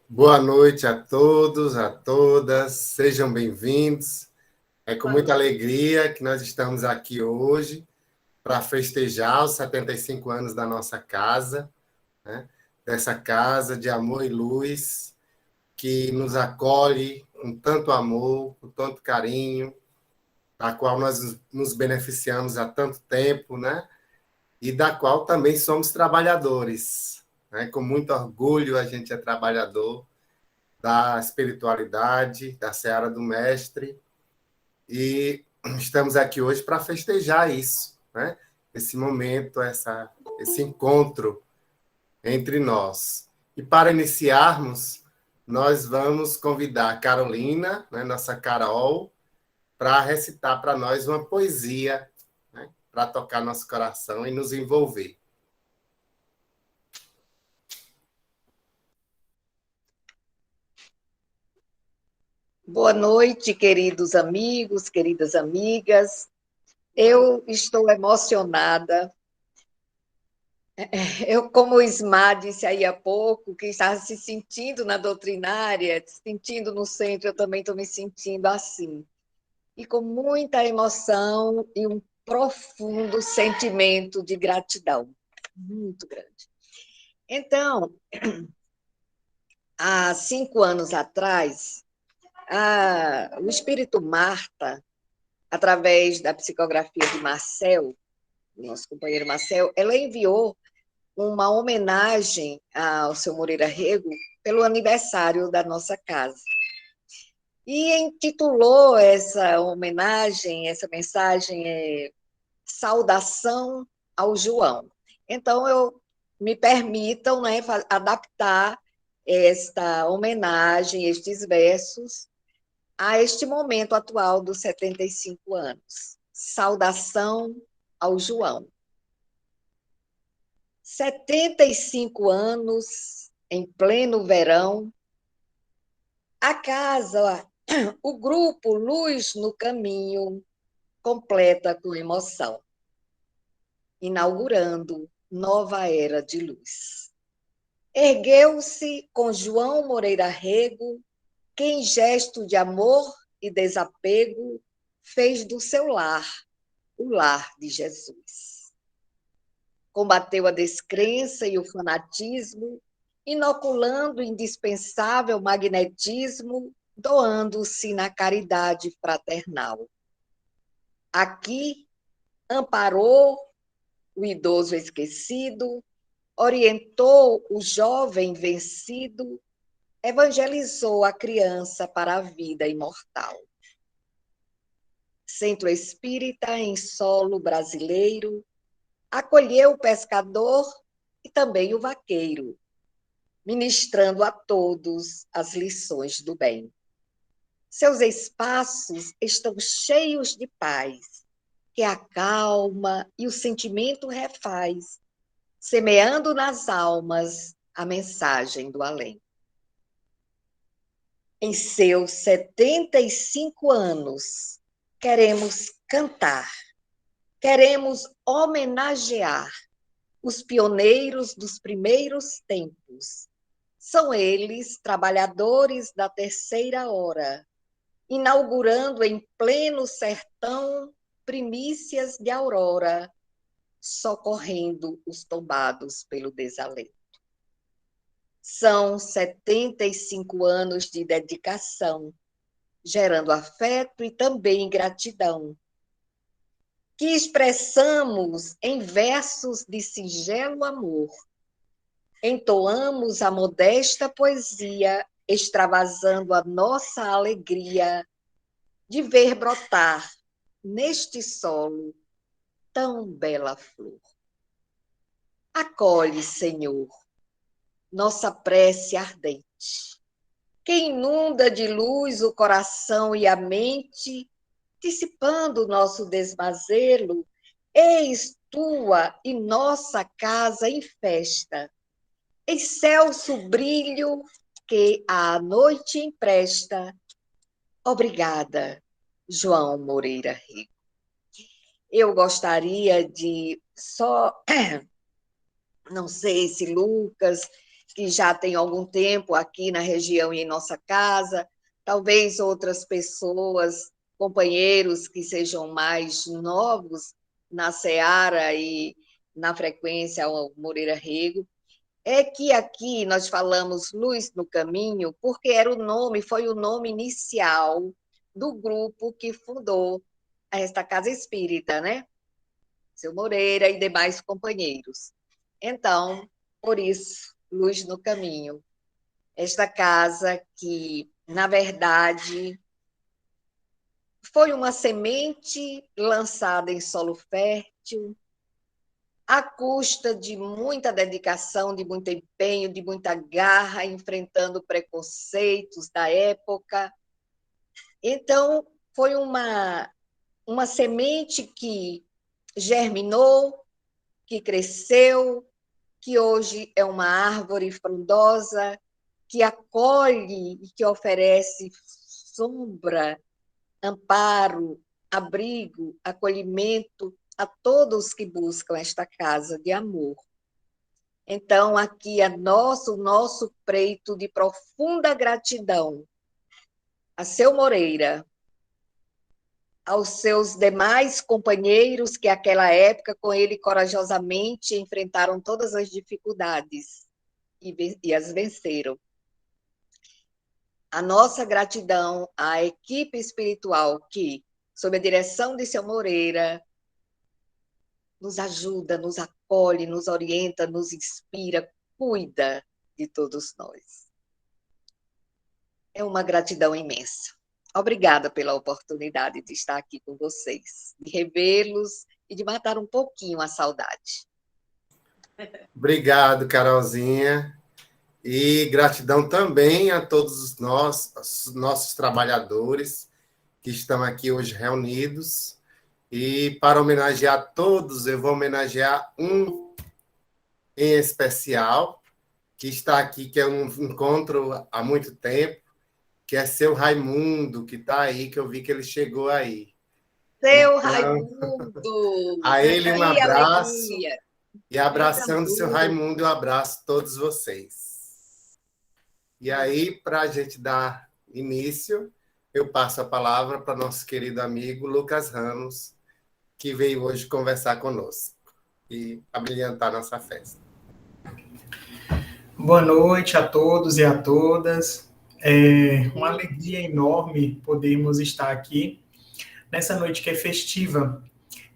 Boa noite a todos, a todas, sejam bem-vindos. É com muita alegria que nós estamos aqui hoje para festejar os 75 anos da nossa casa, né? Dessa casa de amor e luz que nos acolhe com tanto amor, com tanto carinho, da qual nós nos beneficiamos há tanto tempo, né? E da qual também somos trabalhadores, né? Com muito orgulho a gente é trabalhador da espiritualidade, da Seara do Mestre, e estamos aqui hoje para festejar isso, né? Esse momento, esse encontro entre nós. E para iniciarmos, nós vamos convidar a Carolina, né, nossa Carol, para recitar para nós uma poesia, né, para tocar nosso coração e nos envolver. Boa noite, queridos amigos, queridas amigas. Eu estou emocionada. Como o Ismar disse aí há pouco, que estava se sentindo na doutrinária, se sentindo no centro, eu também estou me sentindo assim. E com muita emoção e um profundo sentimento de gratidão, muito grande. Então, há 5 anos atrás, o espírito Marta, através da psicografia de Marcel, nosso companheiro Marcel, ela enviou uma homenagem ao seu Moreira Rego pelo aniversário da nossa casa. E intitulou essa homenagem, essa mensagem, Saudação ao João. Então, me permitam, né, adaptar esta homenagem, estes versos, a este momento atual dos 75 anos. Saudação ao João. 75 anos, em pleno verão, a casa, o grupo Luz no Caminho, completa com emoção, inaugurando nova era de luz. Ergueu-se com João Moreira Rego, que em gesto de amor e desapego fez do seu lar o lar de Jesus. Combateu a descrença e o fanatismo, inoculando o indispensável magnetismo, doando-se na caridade fraternal. Aqui, amparou o idoso esquecido, orientou o jovem vencido, evangelizou a criança para a vida imortal. Centro Espírita em solo brasileiro, acolheu o pescador e também o vaqueiro, ministrando a todos as lições do bem. Seus espaços estão cheios de paz, que acalma e o sentimento refaz, semeando nas almas a mensagem do além. Em seus 75 anos, queremos cantar, queremos homenagear os pioneiros dos primeiros tempos. São eles trabalhadores da terceira hora, inaugurando em pleno sertão primícias de aurora, socorrendo os tombados pelo desalento. São 75 anos de dedicação, gerando afeto e também gratidão, que expressamos em versos de singelo amor. Entoamos a modesta poesia, extravasando a nossa alegria de ver brotar neste solo tão bela flor. Acolhe, Senhor, nossa prece ardente, que inunda de luz o coração e a mente, dissipando o nosso desmazelo, eis tua e nossa casa em festa, excelso brilho que à noite empresta. Obrigada, João Moreira Rego. Eu gostaria de só, não sei se Lucas que já tem algum tempo aqui na região e em nossa casa, talvez outras pessoas, companheiros que sejam mais novos na seara e na frequência ao Moreira Rego, é que aqui nós falamos Luz no Caminho porque era o nome, foi o nome inicial do grupo que fundou esta Casa Espírita, né? Seu Moreira e demais companheiros. Então, por isso, Luz no Caminho. Esta casa que, na verdade, foi uma semente lançada em solo fértil, à custa de muita dedicação, de muito empenho, de muita garra, enfrentando preconceitos da época. Então, foi uma semente que germinou, que cresceu, que hoje é uma árvore frondosa, que acolhe e que oferece sombra, amparo, abrigo, acolhimento a todos que buscam esta casa de amor. Então, aqui é o nosso preito de profunda gratidão a seu Moreira, aos seus demais companheiros que, naquela época, com ele corajosamente enfrentaram todas as dificuldades e as venceram. A nossa gratidão à equipe espiritual que, sob a direção de seu Moreira, nos ajuda, nos acolhe, nos orienta, nos inspira, cuida de todos nós. É uma gratidão imensa. Obrigada pela oportunidade de estar aqui com vocês, de revê-los e de matar um pouquinho a saudade. Obrigado, Carolzinha. E gratidão também a todos os nossos trabalhadores que estão aqui hoje reunidos. E para homenagear todos, eu vou homenagear um em especial, que está aqui, que é um encontro há muito tempo, que é seu Raimundo, que está aí, que eu vi que ele chegou aí. Seu Raimundo! A ele um abraço. Alegria. E abraçando seu Raimundo, eu abraço todos vocês. E aí, para a gente dar início, eu passo a palavra para nosso querido amigo Lucas Ramos, que veio hoje conversar conosco e abrilhantar nossa festa. Boa noite a todos e a todas. É uma alegria enorme podermos estar aqui nessa noite que é festiva,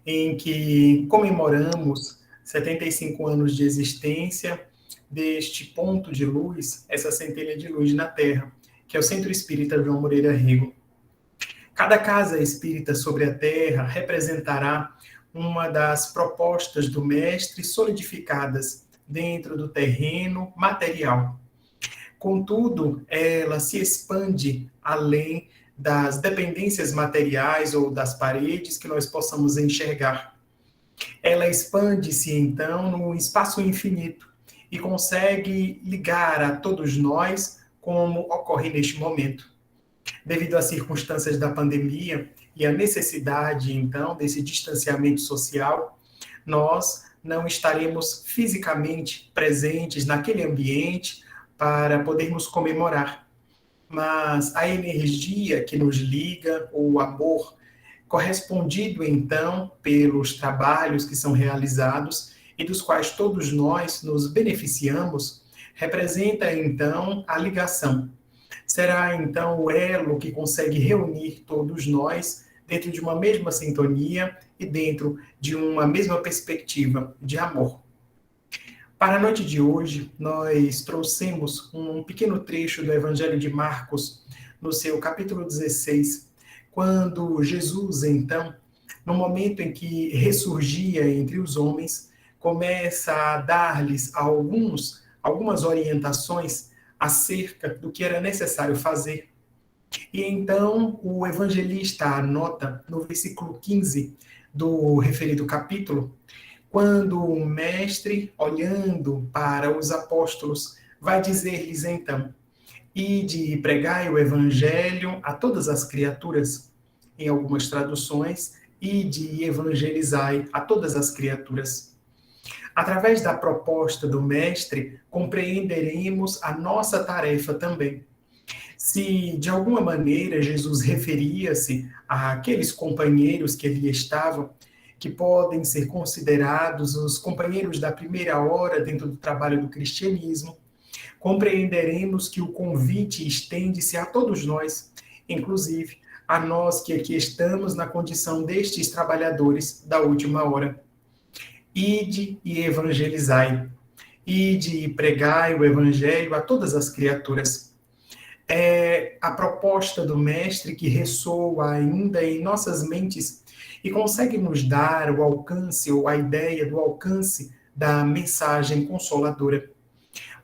em que comemoramos 75 anos de existência deste ponto de luz, essa centelha de luz na Terra, que é o Centro Espírita João Moreira Rego. Cada casa espírita sobre a Terra representará uma das propostas do Mestre solidificadas dentro do terreno material. Contudo, ela se expande além das dependências materiais ou das paredes que nós possamos enxergar. Ela expande-se, então, no espaço infinito e consegue ligar a todos nós como ocorre neste momento. Devido às circunstâncias da pandemia e à necessidade, então, desse distanciamento social, nós não estaremos fisicamente presentes naquele ambiente para podermos comemorar. Mas a energia que nos liga, o amor, correspondido, então, pelos trabalhos que são realizados e dos quais todos nós nos beneficiamos, representa, então, a ligação. Será, então, o elo que consegue reunir todos nós dentro de uma mesma sintonia e dentro de uma mesma perspectiva de amor. Para a noite de hoje, nós trouxemos um pequeno trecho do Evangelho de Marcos, no seu capítulo 16, quando Jesus, então, no momento em que ressurgia entre os homens, começa a dar-lhes algumas orientações acerca do que era necessário fazer. E então o evangelista anota no versículo 15 do referido capítulo, quando o mestre, olhando para os apóstolos, vai dizer-lhes então: ide e pregai o evangelho a todas as criaturas. Em algumas traduções, ide e evangelizai a todas as criaturas. Através da proposta do Mestre, compreenderemos a nossa tarefa também. Se, de alguma maneira, Jesus referia-se àqueles companheiros que ali estavam, que podem ser considerados os companheiros da primeira hora dentro do trabalho do cristianismo, compreenderemos que o convite estende-se a todos nós, inclusive a nós que aqui estamos na condição destes trabalhadores da última hora. Ide e evangelizai. Ide e pregai o evangelho a todas as criaturas. É a proposta do Mestre que ressoa ainda em nossas mentes e consegue nos dar o alcance ou a ideia do alcance da mensagem consoladora.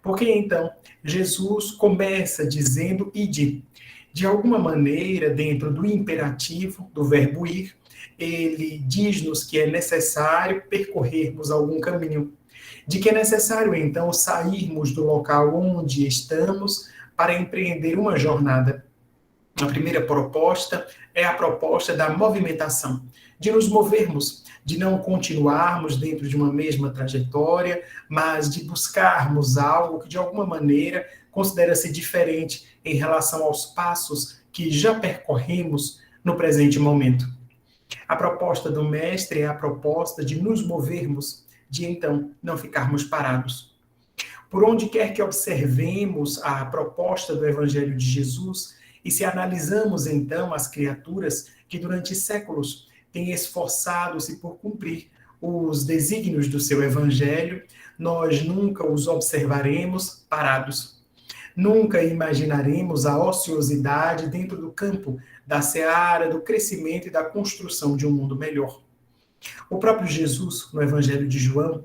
Porque então Jesus começa dizendo ide. De alguma maneira, dentro do imperativo do verbo ir, ele diz-nos que é necessário percorrermos algum caminho, de que é necessário então sairmos do local onde estamos para empreender uma jornada. A primeira proposta é a proposta da movimentação, de nos movermos, de não continuarmos dentro de uma mesma trajetória, mas de buscarmos algo que de alguma maneira considera-se diferente em relação aos passos que já percorremos no presente momento. A proposta do Mestre é a proposta de nos movermos, de então não ficarmos parados. Por onde quer que observemos a proposta do Evangelho de Jesus, e se analisamos então as criaturas que durante séculos têm esforçado-se por cumprir os desígnios do seu Evangelho, nós nunca os observaremos parados. Nunca imaginaremos a ociosidade dentro do campo da seara do crescimento e da construção de um mundo melhor. O próprio Jesus, no Evangelho de João,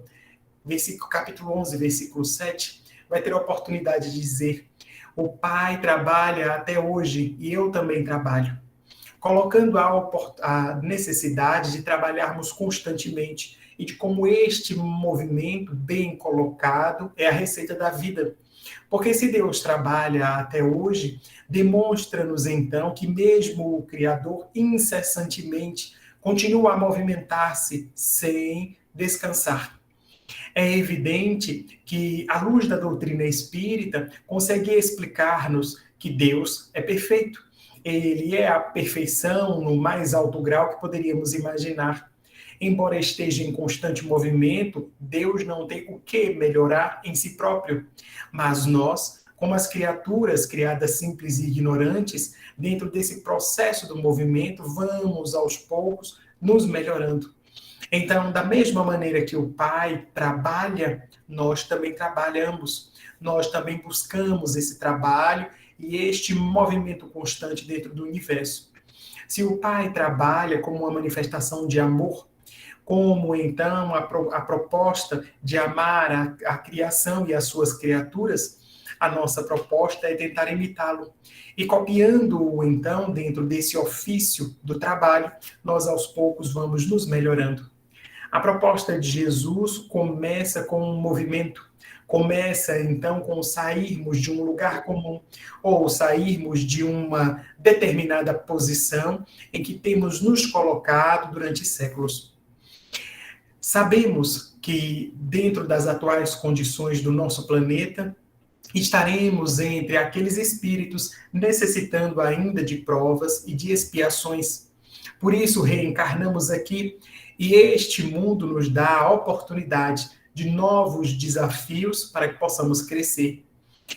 capítulo 11, versículo 7, vai ter a oportunidade de dizer: o Pai trabalha até hoje e eu também trabalho, colocando a necessidade de trabalharmos constantemente e de como este movimento bem colocado é a receita da vida. Porque se Deus trabalha até hoje, demonstra-nos então que mesmo o Criador incessantemente continua a movimentar-se sem descansar. É evidente que, à luz da doutrina espírita, consegue explicar-nos que Deus é perfeito. Ele é a perfeição no mais alto grau que poderíamos imaginar. Embora esteja em constante movimento, Deus não tem o que melhorar em si próprio. Mas nós, como as criaturas criadas simples e ignorantes, dentro desse processo do movimento, vamos aos poucos nos melhorando. Então, da mesma maneira que o Pai trabalha, nós também trabalhamos. Nós também buscamos esse trabalho e este movimento constante dentro do universo. Se o Pai trabalha como uma manifestação de amor, como então a proposta de amar a criação e as suas criaturas, a nossa proposta é tentar imitá-lo. E copiando-o então dentro desse ofício do trabalho, nós aos poucos vamos nos melhorando. A proposta de Jesus começa com um movimento, começa então com sairmos de um lugar comum, ou sairmos de uma determinada posição em que temos nos colocado durante séculos. Sabemos que dentro das atuais condições do nosso planeta, estaremos entre aqueles espíritos necessitando ainda de provas e de expiações. Por isso reencarnamos aqui, e este mundo nos dá a oportunidade de novos desafios para que possamos crescer.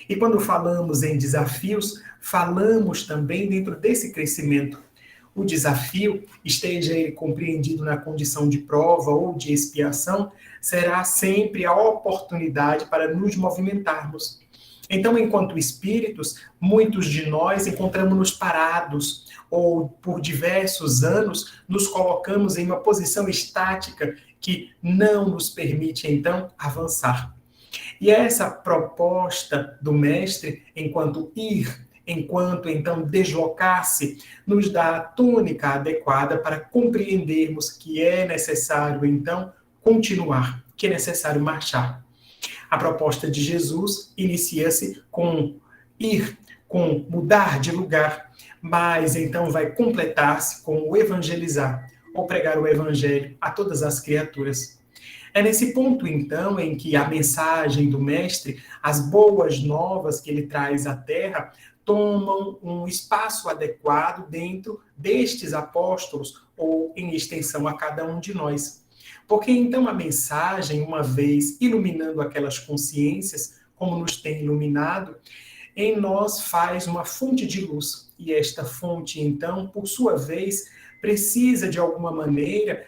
E quando falamos em desafios, falamos também dentro desse crescimento. O desafio, esteja ele compreendido na condição de prova ou de expiação, será sempre a oportunidade para nos movimentarmos. Então, enquanto espíritos, muitos de nós encontramos-nos parados, ou por diversos anos nos colocamos em uma posição estática que não nos permite, então, avançar. E essa proposta do Mestre, enquanto ir, enquanto, então, deslocar-se, nos dá a tônica adequada para compreendermos que é necessário, então, continuar, que é necessário marchar. A proposta de Jesus inicia-se com ir, com mudar de lugar, mas então vai completar-se com o evangelizar, ou pregar o evangelho a todas as criaturas. É nesse ponto, então, em que a mensagem do Mestre, as boas novas que ele traz à Terra, tomam um espaço adequado dentro destes apóstolos, ou em extensão a cada um de nós. Porque então a mensagem, uma vez iluminando aquelas consciências, como nos tem iluminado, em nós faz uma fonte de luz. E esta fonte, então, por sua vez, precisa, de alguma maneira,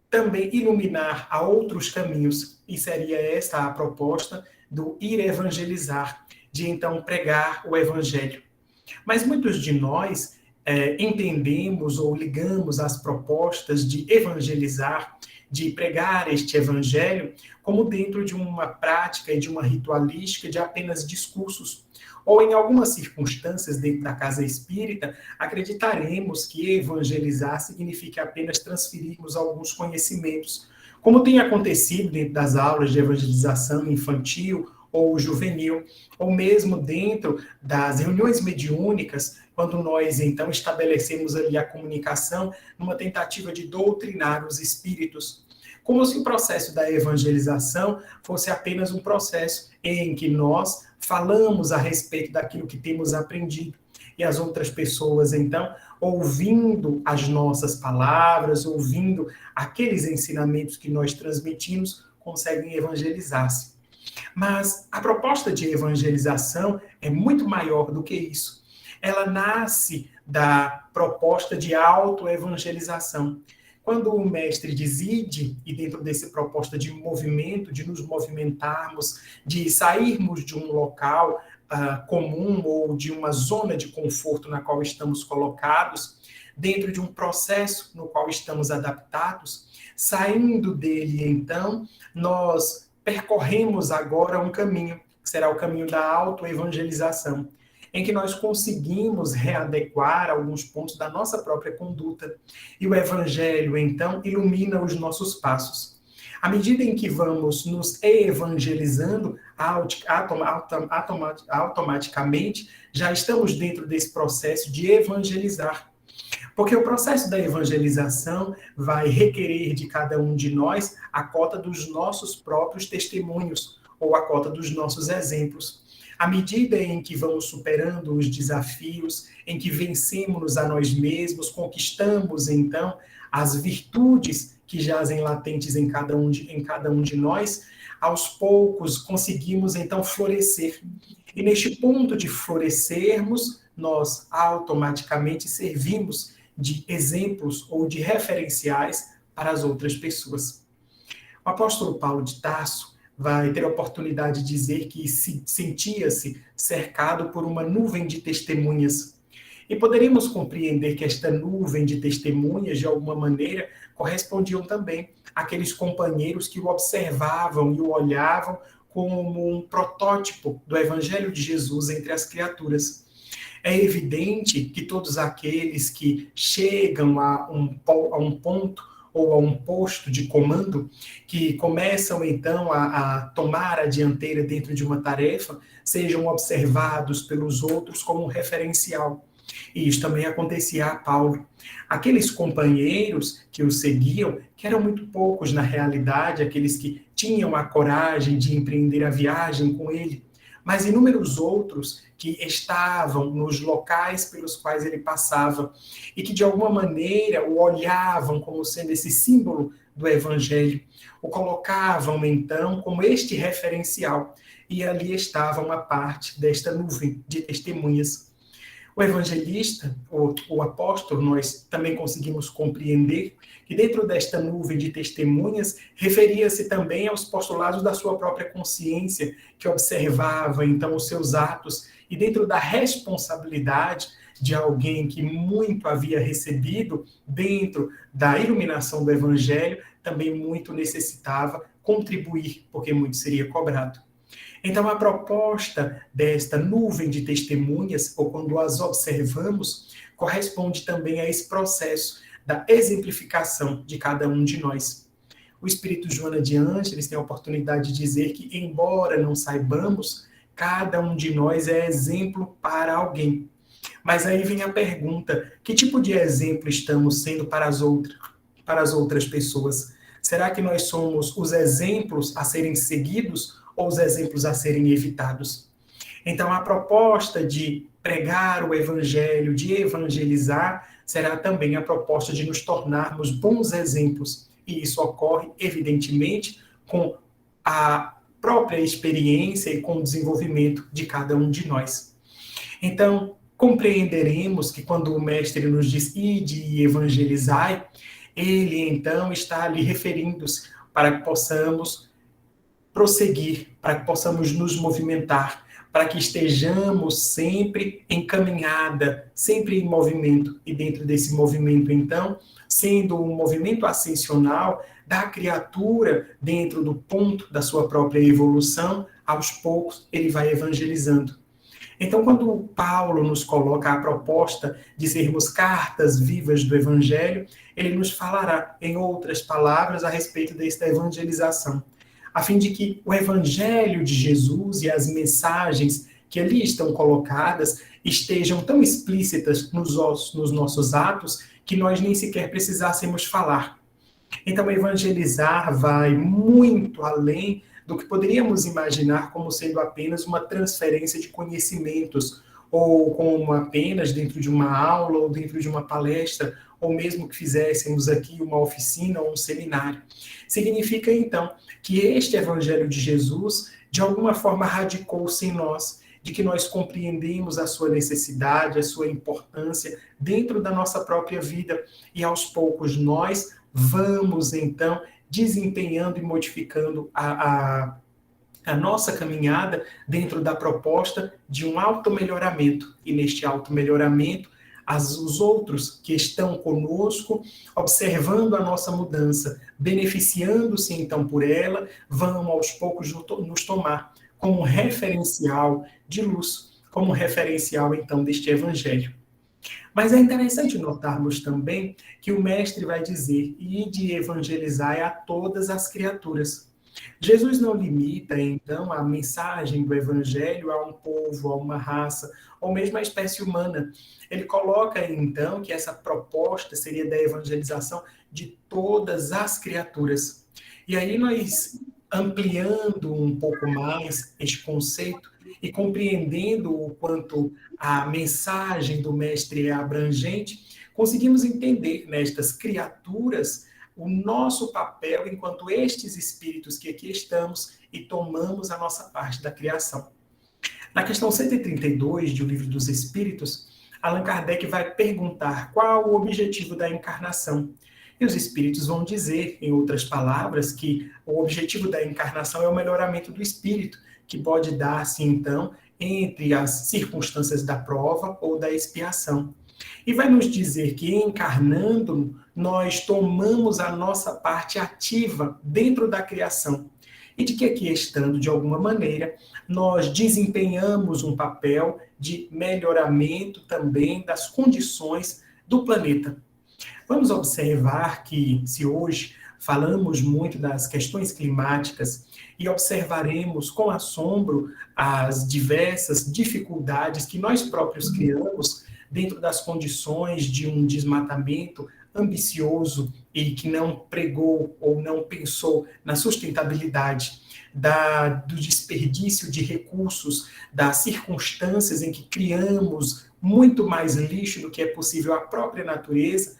também iluminar a outros caminhos. E seria esta a proposta do ir evangelizar, de então pregar o evangelho. Mas muitos de nós entendemos ou ligamos as propostas de evangelizar, de pregar este evangelho, como dentro de uma prática e de uma ritualística de apenas discursos. Ou, em algumas circunstâncias dentro da casa espírita, acreditaremos que evangelizar significa apenas transferirmos alguns conhecimentos, como tem acontecido dentro das aulas de evangelização infantil ou juvenil, ou mesmo dentro das reuniões mediúnicas, quando nós, então, estabelecemos ali a comunicação numa tentativa de doutrinar os espíritos. Como se o processo da evangelização fosse apenas um processo em que nós falamos a respeito daquilo que temos aprendido. E as outras pessoas, então, ouvindo as nossas palavras, ouvindo aqueles ensinamentos que nós transmitimos, conseguem evangelizar-se. Mas a proposta de evangelização é muito maior do que isso. Ela nasce da proposta de autoevangelização. Quando o mestre diz ide, e dentro dessa proposta de movimento, de nos movimentarmos, de sairmos de um local comum ou de uma zona de conforto na qual estamos colocados, dentro de um processo no qual estamos adaptados, saindo dele, então, nós percorremos agora um caminho, que será o caminho da autoevangelização, em que nós conseguimos readequar alguns pontos da nossa própria conduta. E o Evangelho, então, ilumina os nossos passos. À medida em que vamos nos evangelizando, automaticamente já estamos dentro desse processo de evangelizar. Porque o processo da evangelização vai requerer de cada um de nós a cota dos nossos próprios testemunhos, ou a cota dos nossos exemplos. À medida em que vamos superando os desafios, em que vencemos a nós mesmos, conquistamos, então, as virtudes que jazem latentes em cada um de nós, aos poucos conseguimos, então, florescer. E neste ponto de florescermos, nós automaticamente servimos de exemplos ou de referenciais para as outras pessoas. O apóstolo Paulo de Tarso vai ter a oportunidade de dizer que sentia-se cercado por uma nuvem de testemunhas. E poderíamos compreender que esta nuvem de testemunhas, de alguma maneira, correspondiam também àqueles companheiros que o observavam e o olhavam como um protótipo do Evangelho de Jesus entre as criaturas. É evidente que todos aqueles que chegam a um ponto ou a um posto de comando, que começam, então, a tomar a dianteira dentro de uma tarefa, sejam observados pelos outros como um referencial. E isso também acontecia a Paulo. Aqueles companheiros que o seguiam, que eram muito poucos na realidade, aqueles que tinham a coragem de empreender a viagem com ele, mas inúmeros outros que estavam nos locais pelos quais ele passava e que, de alguma maneira, o olhavam como sendo esse símbolo do Evangelho, o colocavam, então, como este referencial, e ali estava uma parte desta nuvem de testemunhas. O evangelista, o apóstolo, nós também conseguimos compreender que dentro desta nuvem de testemunhas referia-se também aos postulados da sua própria consciência, que observava então os seus atos, e dentro da responsabilidade de alguém que muito havia recebido dentro da iluminação do evangelho, também muito necessitava contribuir, porque muito seria cobrado. Então, a proposta desta nuvem de testemunhas, ou quando as observamos, corresponde também a esse processo da exemplificação de cada um de nós. O Espírito Joana de Ângeles tem a oportunidade de dizer que, embora não saibamos, cada um de nós é exemplo para alguém. Mas aí vem a pergunta, que tipo de exemplo estamos sendo para as outras pessoas? Será que nós somos os exemplos a serem seguidos ou os exemplos a serem evitados? Então, a proposta de pregar o evangelho, de evangelizar, será também a proposta de nos tornarmos bons exemplos. E isso ocorre, evidentemente, com a própria experiência e com o desenvolvimento de cada um de nós. Então, compreenderemos que quando o mestre nos diz ide e evangelizai, ele então está ali referindo-se para que possamos prosseguir, para que possamos nos movimentar, para que estejamos sempre em caminhada, sempre em movimento. E dentro desse movimento, então, sendo um movimento ascensional da criatura dentro do ponto da sua própria evolução, aos poucos ele vai evangelizando. Então, quando Paulo nos coloca a proposta de sermos cartas vivas do Evangelho, ele nos falará, em outras palavras, a respeito desta evangelização, a fim de que o Evangelho de Jesus e as mensagens que ali estão colocadas estejam tão explícitas nos nossos atos que nós nem sequer precisássemos falar. Então, evangelizar vai muito além do que poderíamos imaginar como sendo apenas uma transferência de conhecimentos, ou como apenas dentro de uma aula, ou dentro de uma palestra, ou mesmo que fizéssemos aqui uma oficina ou um seminário. Significa, então, que este Evangelho de Jesus, de alguma forma, radicou-se em nós, de que nós compreendemos a sua necessidade, a sua importância dentro da nossa própria vida, e aos poucos nós vamos, então, desempenhando e modificando a nossa caminhada dentro da proposta de um automelhoramento. E neste automelhoramento, os outros que estão conosco, observando a nossa mudança, beneficiando-se então por ela, vão aos poucos nos tomar como referencial de luz, como referencial então deste evangelho. Mas é interessante notarmos também que o mestre vai dizer, ide evangelizai a todas as criaturas. Jesus não limita, então, a mensagem do evangelho a um povo, a uma raça, ou mesmo a espécie humana. Ele coloca, então, que essa proposta seria da evangelização de todas as criaturas. E aí nós, ampliando um pouco mais este conceito e compreendendo o quanto a mensagem do mestre é abrangente, conseguimos entender nestas criaturas o nosso papel enquanto estes espíritos que aqui estamos e tomamos a nossa parte da criação. Na questão 132 do Livro dos Espíritos, Allan Kardec vai perguntar qual o objetivo da encarnação. E os espíritos vão dizer, em outras palavras, que o objetivo da encarnação é o melhoramento do espírito, que pode dar-se, então, entre as circunstâncias da prova ou da expiação. E vai nos dizer que, encarnando, nós tomamos a nossa parte ativa dentro da criação. E de que aqui, estando de alguma maneira, nós desempenhamos um papel de melhoramento também das condições do planeta. Vamos observar que, se hoje falamos muito das questões climáticas e observaremos com assombro as diversas dificuldades que nós próprios criamos dentro das condições de um desmatamento ambicioso e que não pregou ou não pensou na sustentabilidade do desperdício de recursos, das circunstâncias em que criamos muito mais lixo do que é possível à própria natureza,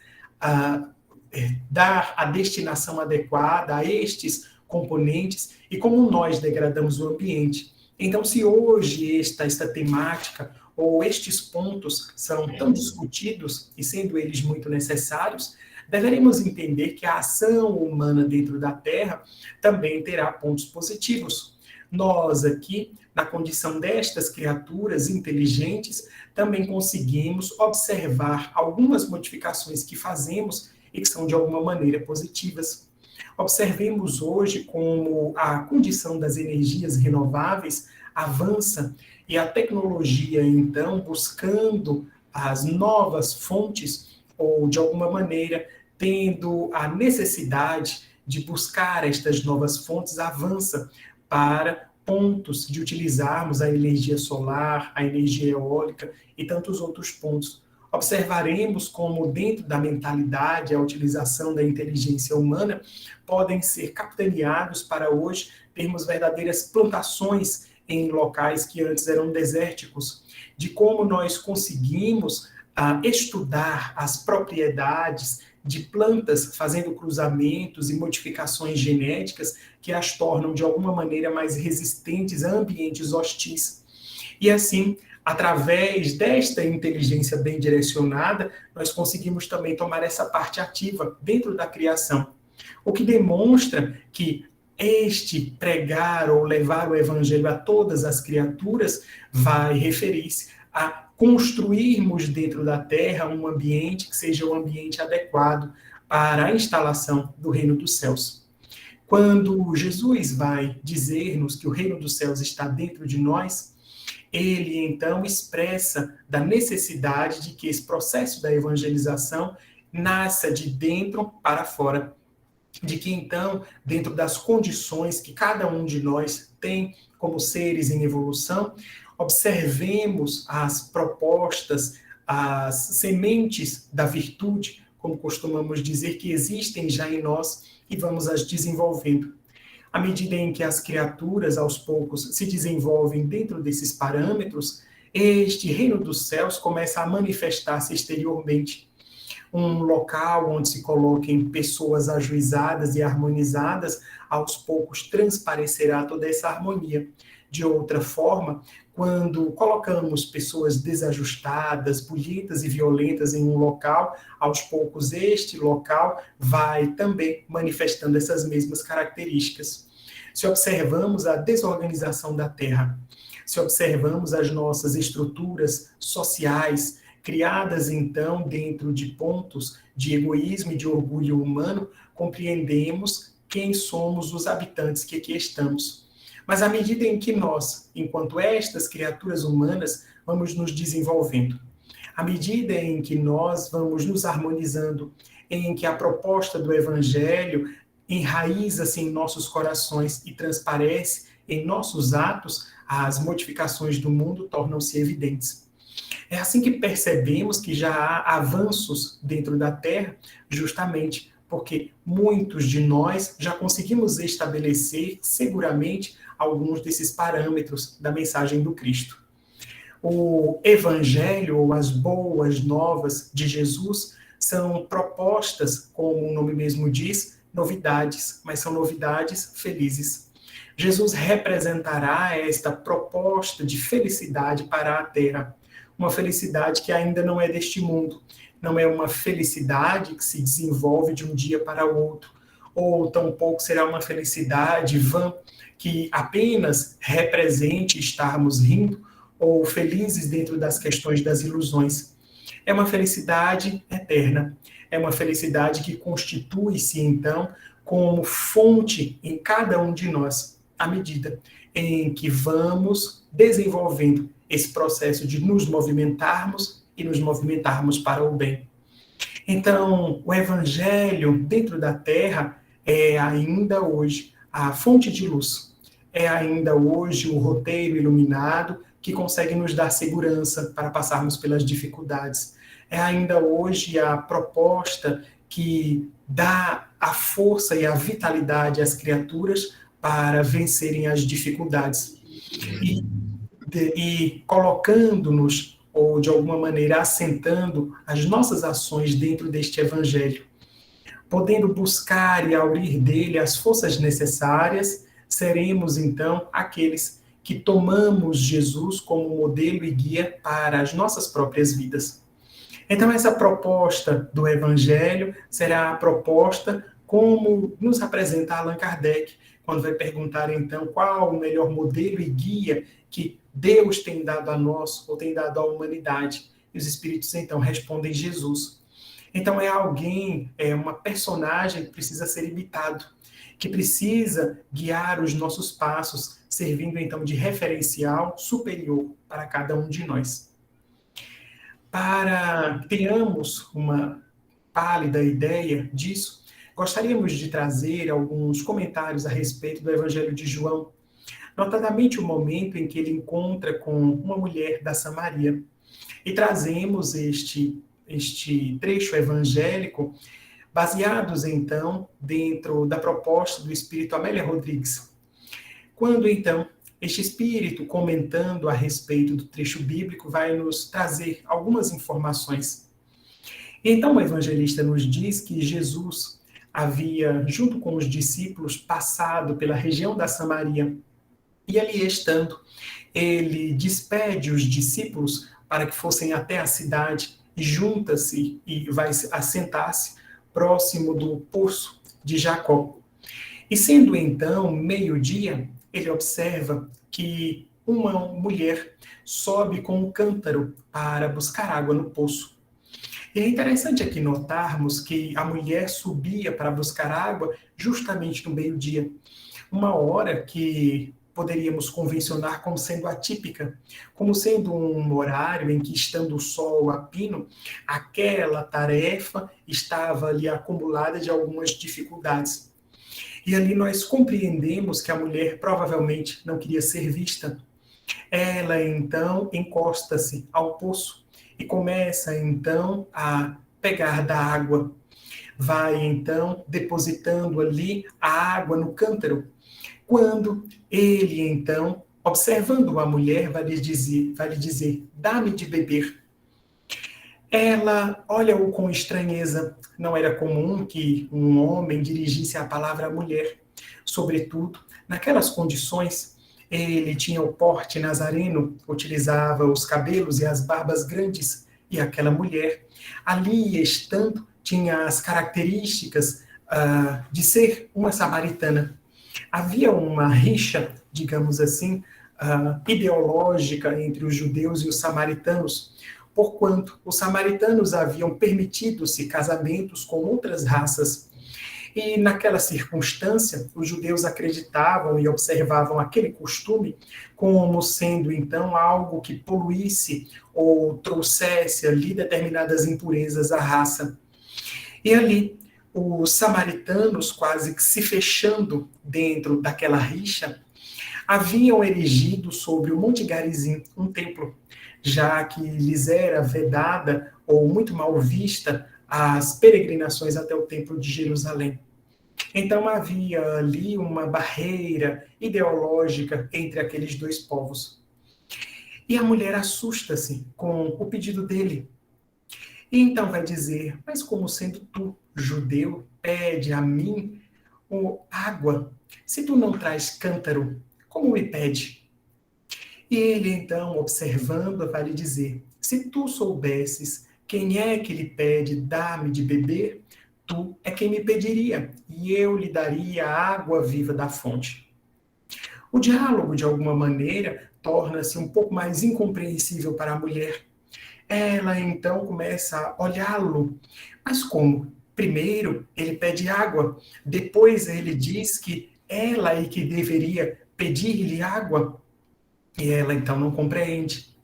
dar a destinação adequada a estes componentes e como nós degradamos o ambiente. Então, se hoje esta temática ou estes pontos são tão discutidos, e sendo eles muito necessários, deveremos entender que a ação humana dentro da Terra também terá pontos positivos. Nós aqui, na condição destas criaturas inteligentes, também conseguimos observar algumas modificações que fazemos e que são de alguma maneira positivas. Observemos hoje como a condição das energias renováveis avança e a tecnologia, então, buscando as novas fontes ou, de alguma maneira, tendo a necessidade de buscar estas novas fontes, avança para pontos de utilizarmos a energia solar, a energia eólica e tantos outros pontos. observaremos como, dentro da mentalidade, a utilização da inteligência humana podem ser capitaneados para hoje termos verdadeiras plantações em locais que antes eram desérticos, de como nós conseguimos estudar as propriedades de plantas, fazendo cruzamentos e modificações genéticas que as tornam, de alguma maneira, mais resistentes a ambientes hostis. E assim, através desta inteligência bem direcionada, nós conseguimos também tomar essa parte ativa dentro da criação. O que demonstra que este pregar ou levar o evangelho a todas as criaturas vai referir-se a construirmos dentro da terra um ambiente que seja um ambiente adequado para a instalação do reino dos céus. Quando Jesus vai dizer-nos que o reino dos céus está dentro de nós, ele então expressa da necessidade de que esse processo da evangelização nasça de dentro para fora. De que então, dentro das condições que cada um de nós tem como seres em evolução, observemos as propostas, as sementes da virtude, como costumamos dizer, que existem já em nós e vamos as desenvolvendo. À medida em que as criaturas, aos poucos, se desenvolvem dentro desses parâmetros, este reino dos céus começa a manifestar-se exteriormente. Um local onde se coloquem pessoas ajuizadas e harmonizadas, aos poucos transparecerá toda essa harmonia. De outra forma, quando colocamos pessoas desajustadas, bulhentas e violentas em um local, aos poucos este local vai também manifestando essas mesmas características. Se observamos a desorganização da Terra, se observamos as nossas estruturas sociais, criadas então dentro de pontos de egoísmo e de orgulho humano, compreendemos quem somos os habitantes que aqui estamos. Mas à medida em que nós, enquanto estas criaturas humanas, vamos nos desenvolvendo, à medida em que nós vamos nos harmonizando, em que a proposta do Evangelho enraiza-se em nossos corações e transparece em nossos atos, as modificações do mundo tornam-se evidentes. É assim que percebemos que já há avanços dentro da Terra, justamente porque muitos de nós já conseguimos estabelecer seguramente alguns desses parâmetros da mensagem do Cristo. O Evangelho, ou as boas novas de Jesus, são propostas, como o nome mesmo diz, novidades, mas são novidades felizes. Jesus representará esta proposta de felicidade para a Terra, uma felicidade que ainda não é deste mundo, não é uma felicidade que se desenvolve de um dia para o outro, ou tampouco será uma felicidade vã, que apenas represente estarmos rindo ou felizes dentro das questões das ilusões. É uma felicidade eterna, é uma felicidade que constitui-se, então, como fonte em cada um de nós, à medida em que vamos desenvolvendo esse processo de nos movimentarmos e nos movimentarmos para o bem. Então, o Evangelho dentro da Terra é ainda hoje a fonte de luz, é ainda hoje o roteiro iluminado que consegue nos dar segurança para passarmos pelas dificuldades. É ainda hoje a proposta que dá a força e a vitalidade às criaturas para vencerem as dificuldades. E colocando-nos, ou de alguma maneira assentando as nossas ações dentro deste Evangelho, podendo buscar e aurir dele as forças necessárias, seremos então aqueles que tomamos Jesus como modelo e guia para as nossas próprias vidas. Então essa proposta do Evangelho será a proposta como nos apresenta Allan Kardec, quando vai perguntar então qual o melhor modelo e guia que Deus tem dado a nós, ou tem dado à humanidade. E os Espíritos então respondem Jesus. Então é alguém, é uma personagem que precisa ser imitado, que precisa guiar os nossos passos, servindo então de referencial superior para cada um de nós. Para que tenhamos uma pálida ideia disso, gostaríamos de trazer alguns comentários a respeito do Evangelho de João, notadamente o momento em que ele encontra com uma mulher da Samaria. E trazemos este trecho evangélico baseados, então, dentro da proposta do Espírito Amélia Rodrigues. Quando, então, este Espírito, comentando a respeito do trecho bíblico, vai nos trazer algumas informações. Então, o evangelista nos diz que Jesus havia, junto com os discípulos, passado pela região da Samaria, e ali estando, ele despede os discípulos para que fossem até a cidade, e junta-se e vai assentar-se próximo do poço de Jacó. E sendo então meio-dia, ele observa que uma mulher sobe com um cântaro para buscar água no poço. E é interessante aqui notarmos que a mulher subia para buscar água justamente no meio-dia, uma hora que poderíamos convencionar como sendo atípica, como sendo um horário em que, estando o sol a pino, aquela tarefa estava ali acumulada de algumas dificuldades. E ali nós compreendemos que a mulher provavelmente não queria ser vista. Ela, então, encosta-se ao poço e começa, então, a pegar da água. Vai, então, depositando ali a água no cântaro. Quando ele, então, observando a mulher, vai lhe dizer, dá-me de beber. Ela olha-o com estranheza. Não era comum que um homem dirigisse a palavra à mulher. Sobretudo, naquelas condições, ele tinha o porte nazareno, utilizava os cabelos e as barbas grandes, e aquela mulher, ali estando, tinha as características de ser uma samaritana. Havia uma rixa, digamos assim, ideológica entre os judeus e os samaritanos, porquanto os samaritanos haviam permitido-se casamentos com outras raças. E naquela circunstância, os judeus acreditavam e observavam aquele costume como sendo, então, algo que poluísse ou trouxesse ali determinadas impurezas à raça. E ali, os samaritanos, quase que se fechando dentro daquela rixa, haviam erigido sobre o Monte Garizim um templo, já que lhes era vedada ou muito mal vista as peregrinações até o Templo de Jerusalém. Então havia ali uma barreira ideológica entre aqueles dois povos. E a mulher assusta-se com o pedido dele. E então vai dizer, mas como sendo tu, judeu, pede a mim água, se tu não traz cântaro, como me pede? E ele então, observando, vai lhe dizer, se tu soubesses quem é que lhe pede, dá-me de beber, tu é quem me pediria, e eu lhe daria a água viva da fonte. O diálogo, de alguma maneira, torna-se um pouco mais incompreensível para a mulher. Ela, então, começa a olhá-lo. Mas como? Primeiro, ele pede água. Depois, ele diz que ela é que deveria pedir-lhe água. E ela, então, não compreende.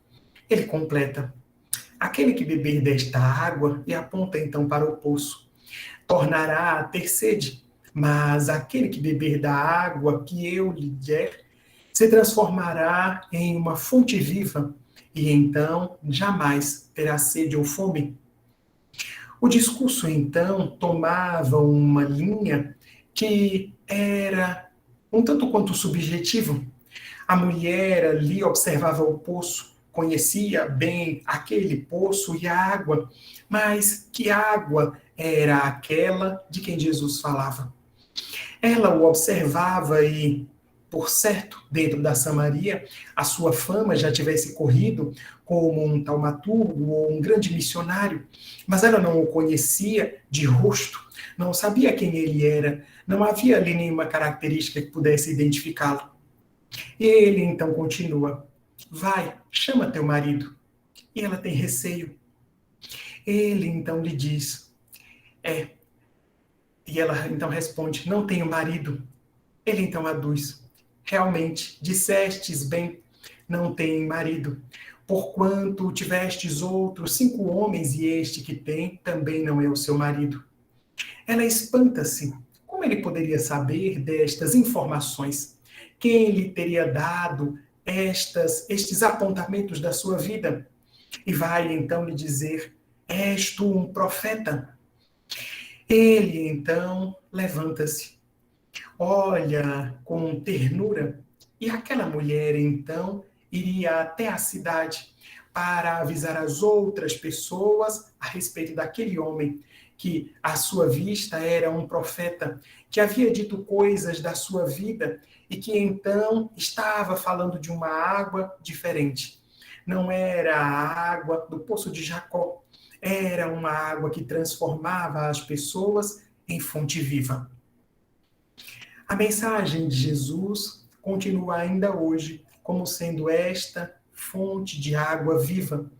Ele completa. Aquele que beber desta água, e aponta, então, para o poço, tornará a ter sede. Mas aquele que beber da água que eu lhe der, se transformará em uma fonte viva, e então jamais terá sede ou fome. O discurso, então, tomava uma linha que era um tanto quanto subjetivo. A mulher ali observava o poço, conhecia bem aquele poço e a água, mas que água era aquela de quem Jesus falava? Ela o observava e, por certo, dentro da Samaria, a sua fama já tivesse corrido como um taumaturgo ou um grande missionário, mas ela não o conhecia de rosto, não sabia quem ele era, não havia ali nenhuma característica que pudesse identificá-lo. E ele então continua, vai, chama teu marido. E ela tem receio. Ele então lhe diz, e ela então responde, não tenho marido. Ele então aduz, realmente, dissestes bem, não tem marido, porquanto tivestes outros 5 homens e este que tem também não é o seu marido. Ela espanta-se. Como ele poderia saber destas informações? Quem lhe teria dado estes apontamentos da sua vida? e vai então lhe dizer: és tu um profeta? Ele então levanta-se, olha com ternura, e aquela mulher então iria até a cidade para avisar as outras pessoas a respeito daquele homem que, à sua vista, era um profeta, que havia dito coisas da sua vida e que então estava falando de uma água diferente. Não era a água do poço de Jacó, era uma água que transformava as pessoas em fonte viva. A mensagem de Jesus continua ainda hoje como sendo esta fonte de água viva,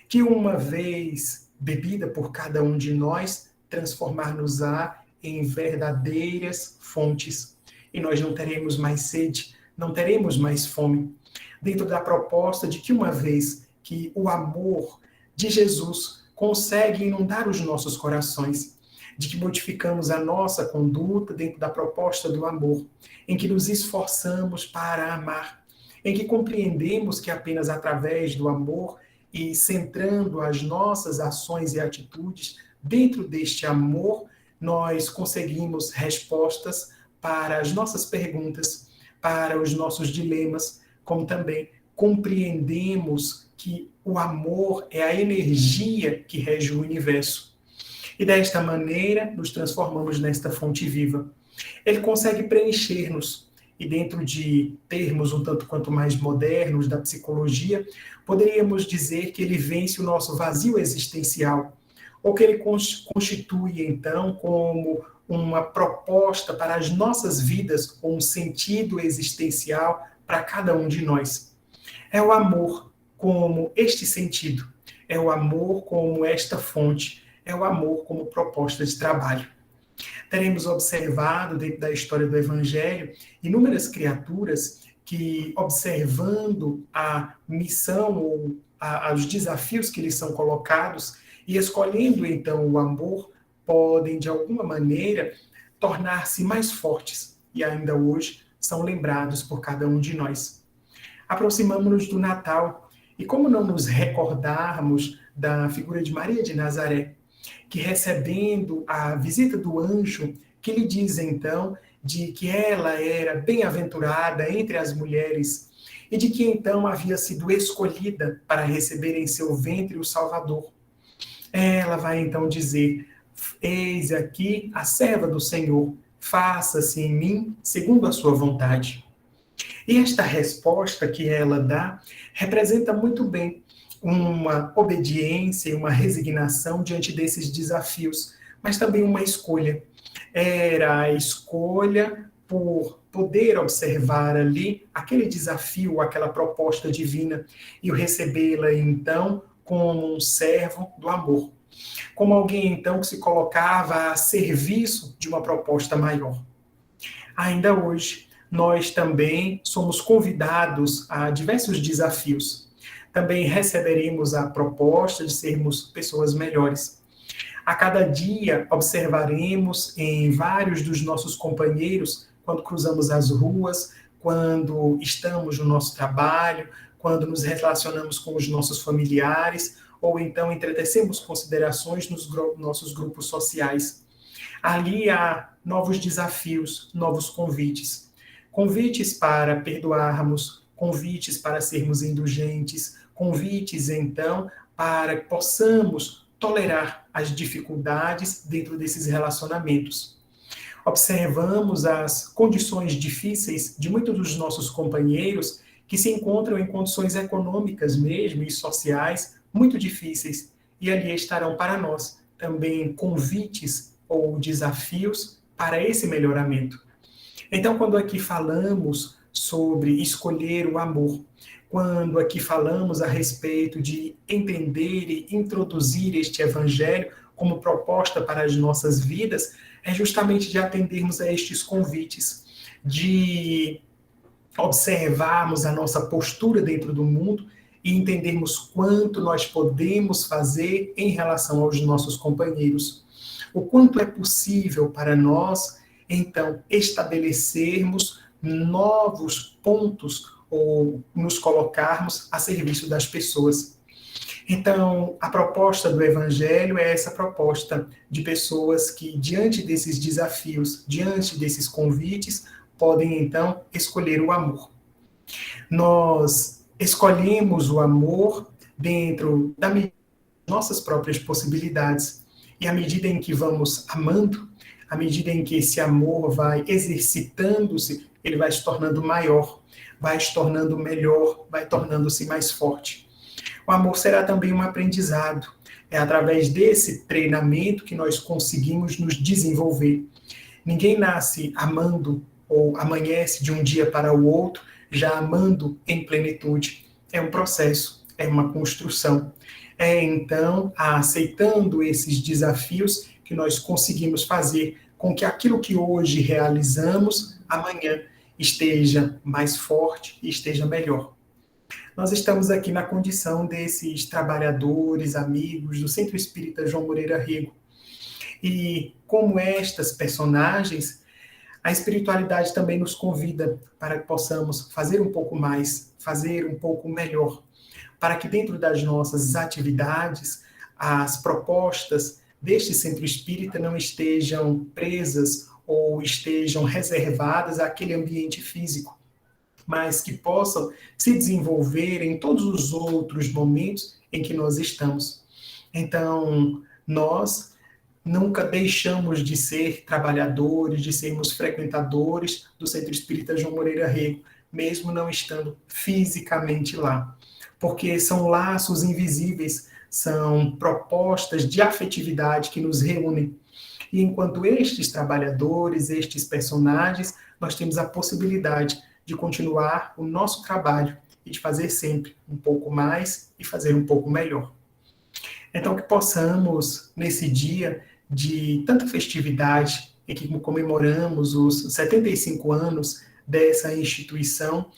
que uma vez bebida por cada um de nós, transformar-nos-á em verdadeiras fontes. E nós não teremos mais sede, não teremos mais fome. Dentro da proposta de que uma vez que o amor de Jesus consegue inundar os nossos corações, de que modificamos a nossa conduta dentro da proposta do amor, em que nos esforçamos para amar, em que compreendemos que apenas através do amor e centrando as nossas ações e atitudes dentro deste amor, nós conseguimos respostas para as nossas perguntas, para os nossos dilemas, como também compreendemos que o amor é a energia que rege o universo. E desta maneira, nos transformamos nesta fonte viva. Ele consegue preencher-nos. E dentro de termos um tanto quanto mais modernos da psicologia, poderíamos dizer que ele vence o nosso vazio existencial, ou que ele constitui, então, como uma proposta para as nossas vidas, ou um sentido existencial para cada um de nós. É o amor como este sentido, é o amor como esta fonte, é o amor como proposta de trabalho. Teremos observado, dentro da história do Evangelho, inúmeras criaturas que, observando a missão ou os desafios que lhes são colocados e escolhendo, então, o amor, podem, de alguma maneira, tornar-se mais fortes e ainda hoje são lembrados por cada um de nós. Aproximamo-nos do Natal e como não nos recordarmos da figura de Maria de Nazaré, que recebendo a visita do anjo, que lhe diz então de que ela era bem-aventurada entre as mulheres e de que então havia sido escolhida para receber em seu ventre o Salvador. Ela vai então dizer: eis aqui a serva do Senhor, faça-se em mim segundo a sua vontade. E esta resposta que ela dá representa muito bem uma obediência e uma resignação diante desses desafios, mas também uma escolha. Era a escolha por poder observar ali aquele desafio, aquela proposta divina, e o recebê-la, então, como um servo do amor. Como alguém, então, que se colocava a serviço de uma proposta maior. Ainda hoje, nós também somos convidados a diversos desafios. Também receberemos a proposta de sermos pessoas melhores. A cada dia observaremos em vários dos nossos companheiros, quando cruzamos as ruas, quando estamos no nosso trabalho, quando nos relacionamos com os nossos familiares, ou então entretecemos considerações nos nossos grupos sociais. Ali há novos desafios, novos convites. Convites para perdoarmos, convites para sermos indulgentes, convites, então, para que possamos tolerar as dificuldades dentro desses relacionamentos. Observamos as condições difíceis de muitos dos nossos companheiros que se encontram em condições econômicas mesmo e sociais muito difíceis, e ali estarão para nós também convites ou desafios para esse melhoramento. Então, quando aqui falamos sobre escolher o amor, quando aqui falamos a respeito de entender e introduzir este evangelho como proposta para as nossas vidas, é justamente de atendermos a estes convites, de observarmos a nossa postura dentro do mundo e entendermos quanto nós podemos fazer em relação aos nossos companheiros. O quanto é possível para nós, então, estabelecermos novos pontos ou nos colocarmos a serviço das pessoas. Então, a proposta do Evangelho é essa proposta de pessoas que, diante desses desafios, diante desses convites, podem, então, escolher o amor. Nós escolhemos o amor dentro das nossas próprias possibilidades. E à medida em que vamos amando, à medida em que esse amor vai exercitando-se, ele vai se tornando maior, vai se tornando melhor, vai tornando-se mais forte. O amor será também um aprendizado. É através desse treinamento que nós conseguimos nos desenvolver. Ninguém nasce amando ou amanhece de um dia para o outro já amando em plenitude. É um processo, é uma construção. É então aceitando esses desafios que nós conseguimos fazer com que aquilo que hoje realizamos amanhã esteja mais forte e esteja melhor. Nós estamos aqui na condição desses trabalhadores, amigos do Centro Espírita João Moreira Rego. E como estas personagens, a espiritualidade também nos convida para que possamos fazer um pouco mais, fazer um pouco melhor, para que dentro das nossas atividades, as propostas deste centro espírita não estejam presas ou estejam reservadas àquele ambiente físico, mas que possam se desenvolver em todos os outros momentos em que nós estamos. Então, nós nunca deixamos de ser trabalhadores, de sermos frequentadores do Centro Espírita João Moreira Rego, mesmo não estando fisicamente lá. Porque são laços invisíveis, são propostas de afetividade que nos reúnem. E enquanto estes trabalhadores, estes personagens, nós temos a possibilidade de continuar o nosso trabalho e de fazer sempre um pouco mais e fazer um pouco melhor. Então, que possamos, nesse dia de tanta festividade, em que comemoramos os 75 anos dessa instituição,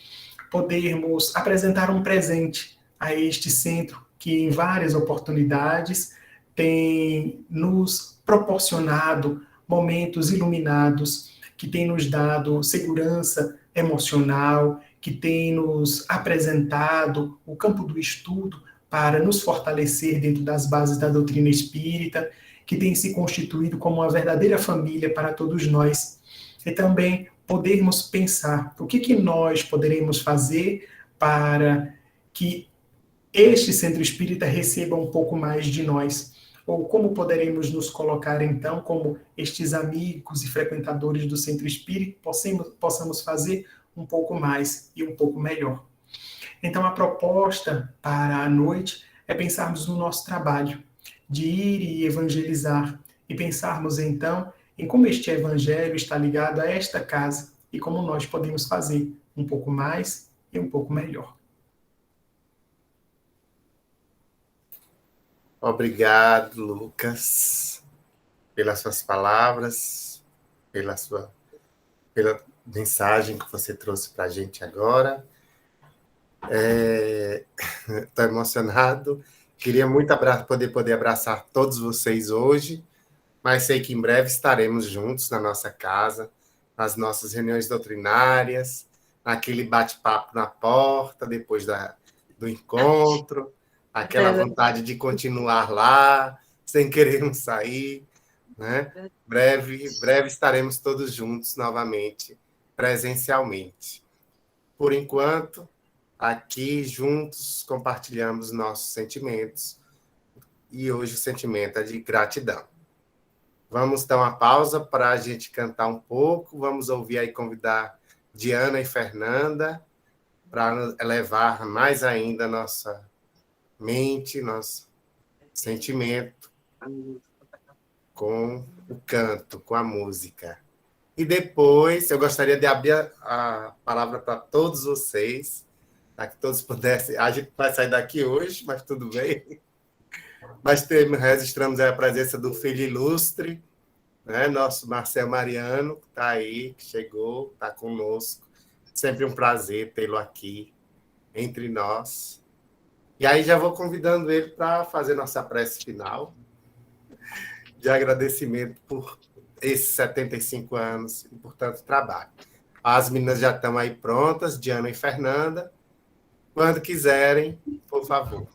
podermos apresentar um presente a este centro que, em várias oportunidades, tem nos proporcionado momentos iluminados, que tem nos dado segurança emocional, que tem nos apresentado o campo do estudo para nos fortalecer dentro das bases da doutrina espírita, que tem se constituído como uma verdadeira família para todos nós. E também podermos pensar o que nós poderemos fazer para que este centro espírita receba um pouco mais de nós, ou como poderemos nos colocar, então, como estes amigos e frequentadores do centro espírita, possamos fazer um pouco mais e um pouco melhor. Então, a proposta para a noite é pensarmos no nosso trabalho, de ir e evangelizar, e pensarmos, então, em como este evangelho está ligado a esta casa e como nós podemos fazer um pouco mais e um pouco melhor. Obrigado, Lucas, pelas suas palavras, pela mensagem que você trouxe para a gente agora. Estou emocionado. Queria muito poder abraçar todos vocês hoje, mas sei que em breve estaremos juntos na nossa casa, nas nossas reuniões doutrinárias, naquele bate-papo na porta, depois do encontro, aquela vontade de continuar lá, sem querermos sair, né? Breve estaremos todos juntos novamente, presencialmente. Por enquanto, aqui juntos compartilhamos nossos sentimentos, e hoje o sentimento é de gratidão. Vamos dar uma pausa para a gente cantar um pouco, vamos ouvir aí, convidar Diana e Fernanda para elevar mais ainda a nossa mente, nosso sentimento com o canto, com a música. E depois eu gostaria de abrir a palavra para todos vocês, para que todos pudessem. A gente vai sair daqui hoje, mas tudo bem. Mas registramos a presença do filho ilustre, né? Nosso Marcel Mariano, que está aí, que chegou, está conosco. Sempre um prazer tê-lo aqui entre nós. E aí já vou convidando ele para fazer nossa prece final de agradecimento por esses 75 anos e por tanto trabalho. As meninas já estão aí prontas, Diana e Fernanda. Quando quiserem, por favor.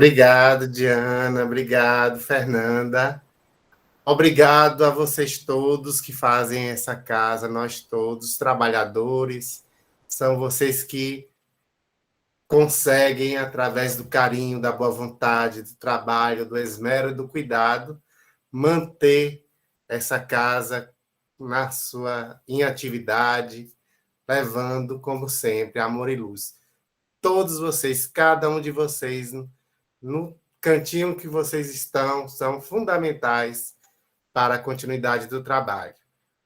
Obrigado, Diana. Obrigado, Fernanda. Obrigado a vocês todos que fazem essa casa, nós todos, trabalhadores. São vocês que conseguem, através do carinho, da boa vontade, do trabalho, do esmero e do cuidado, manter essa casa em atividade, levando, como sempre, amor e luz. Todos vocês, cada um de vocês, no cantinho que vocês estão, são fundamentais para a continuidade do trabalho.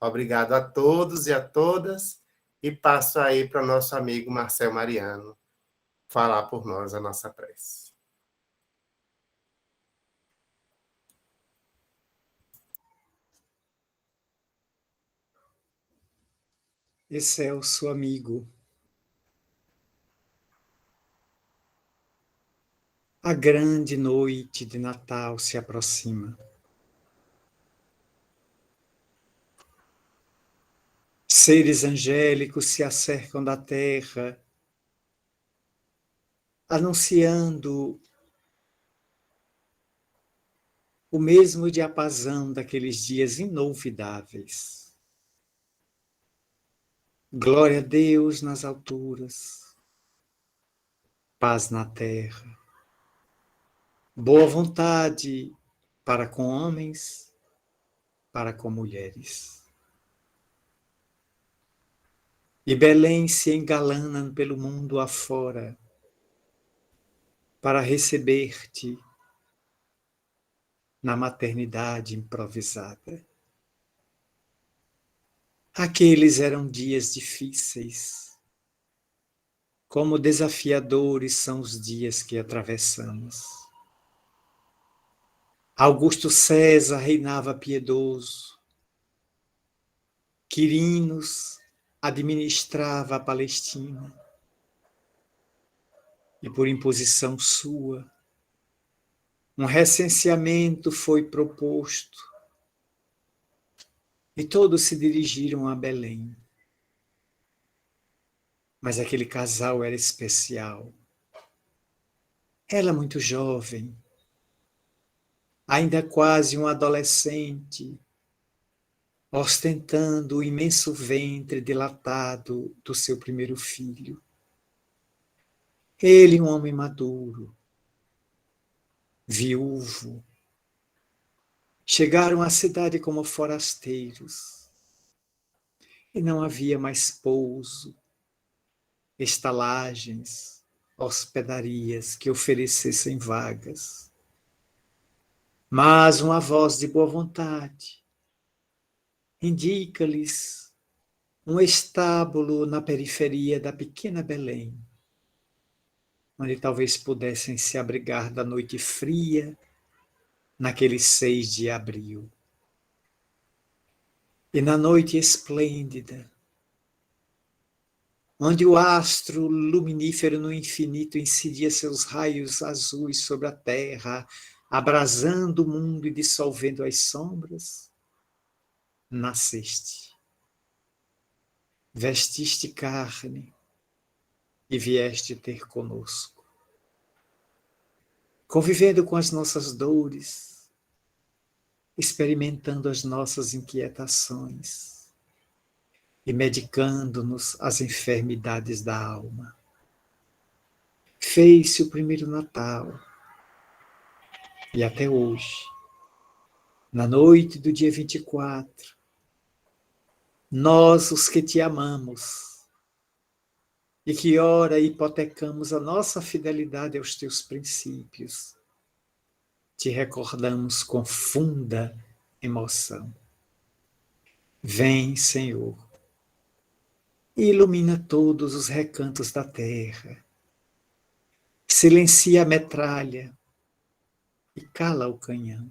Obrigado a todos e a todas, e passo aí para o nosso amigo Marcel Mariano falar por nós a nossa prece. Excelso amigo, a grande noite de Natal se aproxima. Seres angélicos se acercam da terra, anunciando o mesmo diapasão daqueles dias inolvidáveis. Glória a Deus nas alturas, paz na terra, boa vontade para com homens, para com mulheres. E Belém se engalana pelo mundo afora para receber-te na maternidade improvisada. Aqueles eram dias difíceis, como desafiadores são os dias que atravessamos. Augusto César reinava piedoso, Quirinos administrava a Palestina, e por imposição sua, um recenseamento foi proposto, e todos se dirigiram a Belém. Mas aquele casal era especial. Ela muito jovem, ainda quase um adolescente, ostentando o imenso ventre dilatado do seu primeiro filho. Ele, um homem maduro, viúvo, chegaram à cidade como forasteiros, e não havia mais pouso, estalagens, hospedarias que oferecessem vagas. Mas uma voz de boa vontade indica-lhes um estábulo na periferia da pequena Belém, onde talvez pudessem se abrigar da noite fria, naquele 6 de abril. E na noite esplêndida, onde o astro luminífero no infinito incidia seus raios azuis sobre a terra, abrasando o mundo e dissolvendo as sombras, nasceste. Vestiste carne e vieste ter conosco. Convivendo com as nossas dores, experimentando as nossas inquietações e medicando-nos as enfermidades da alma. Fez-se o primeiro Natal e até hoje, na noite do dia 24, nós, os que te amamos, e que ora hipotecamos a nossa fidelidade aos teus princípios, te recordamos com funda emoção. Vem, Senhor, e ilumina todos os recantos da terra, silencia a metralha e cala o canhão.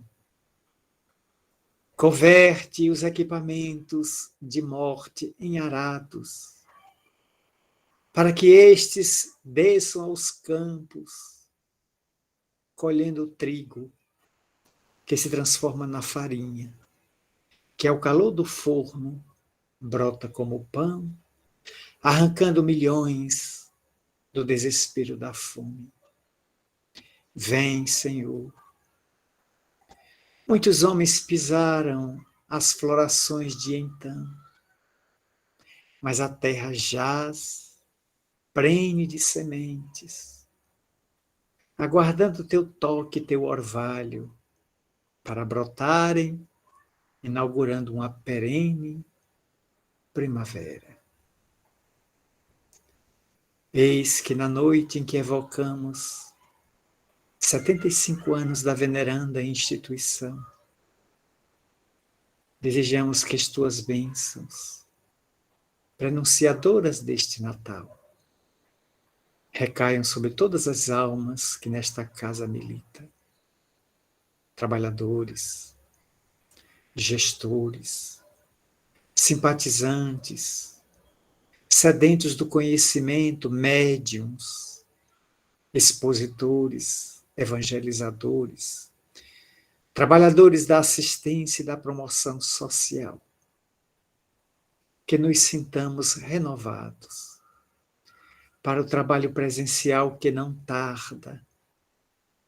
Converte os equipamentos de morte em arados, para que estes desçam aos campos, colhendo o trigo, que se transforma na farinha, que ao calor do forno brota como pão, arrancando milhões do desespero da fome. Vem, Senhor. Muitos homens pisaram as florações de então, mas a terra jaz, prenhe de sementes, aguardando teu toque, teu orvalho, para brotarem, inaugurando uma perene primavera. Eis que na noite em que evocamos 75 anos da veneranda instituição, desejamos que as tuas bênçãos, prenunciadoras deste Natal, recaiam sobre todas as almas que nesta casa militam. Trabalhadores, gestores, simpatizantes, sedentos do conhecimento, médiuns, expositores, evangelizadores, trabalhadores da assistência e da promoção social, que nos sintamos renovados para o trabalho presencial que não tarda,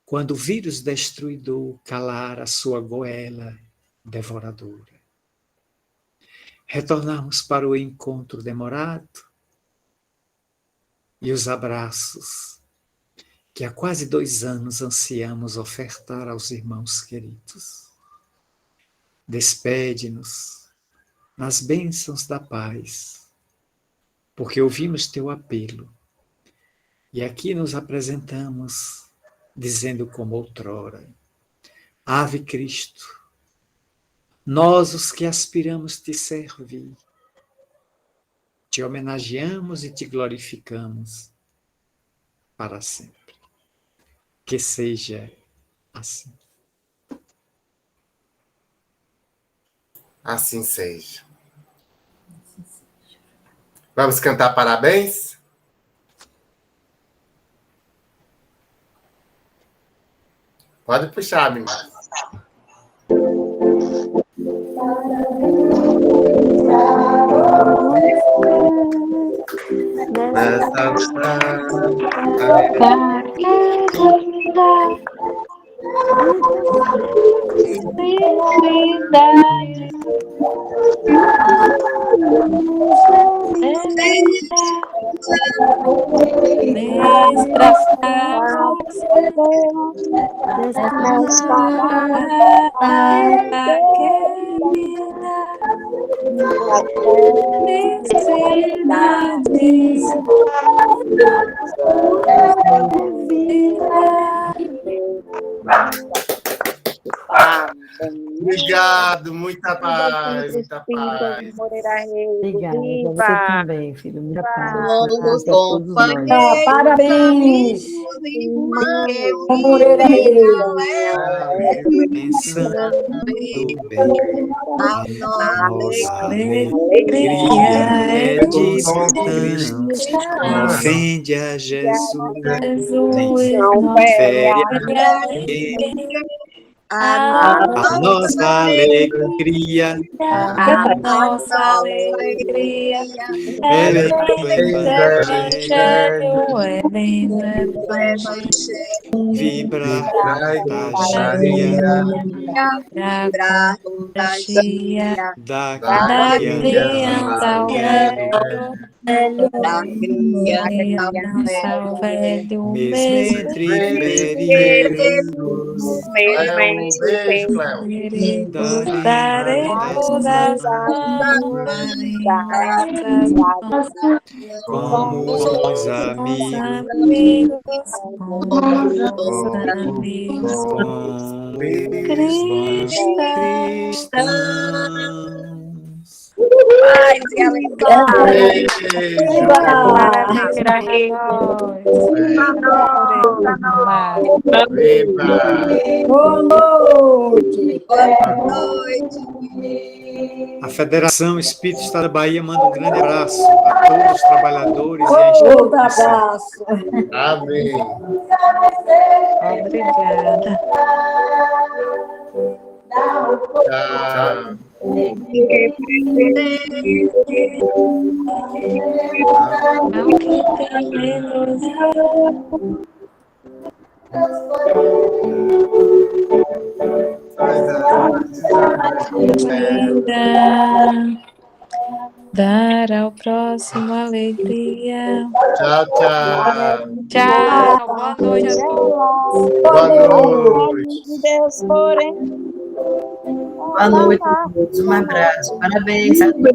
quando o vírus destruidor calar a sua goela devoradora. Retornarmos para o encontro demorado e os abraços que há quase 2 anos ansiamos ofertar aos irmãos queridos. Despede-nos nas bênçãos da paz, porque ouvimos teu apelo e aqui nos apresentamos dizendo como outrora: Ave Cristo, nós os que aspiramos te servir, te homenageamos e te glorificamos para sempre. Que seja assim. Assim seja. Vamos cantar parabéns? Pode puxar, menina. Obrigado, muita paz, muita paz. Obrigada, você também, filho. Muita paz. Somos Todos nós. companheiros, Parabéns! Moreira Pensando bem, a nossa alegria alegria é distante, ofende a Jesus, não fere a a nossa alegria, A nossa alegria é é Evangelho, vibrar Da contagia da da criança criança ao velho, da criança ao velho, mesmo entre perigos. Um beijo, Cléo. perigos daremos as mãos em nossas como bons amigos, amigos, como bons amigos, como bons cristãos. paz e alegria. Beijo. parabéns para nós. Viva. Boa noite! Boa noite. A Federação Espírita do Estado da Bahia manda um grande abraço a todos os trabalhadores e a Outro instituição. abraço! Amém. Obrigada. Tchau. Ao que tem menos vida, dar ao próximo alegria. Tchau, tchau. Tchau, boa noite a todos. Boa noite. Boa noite a todos, um abraço, parabéns a todos.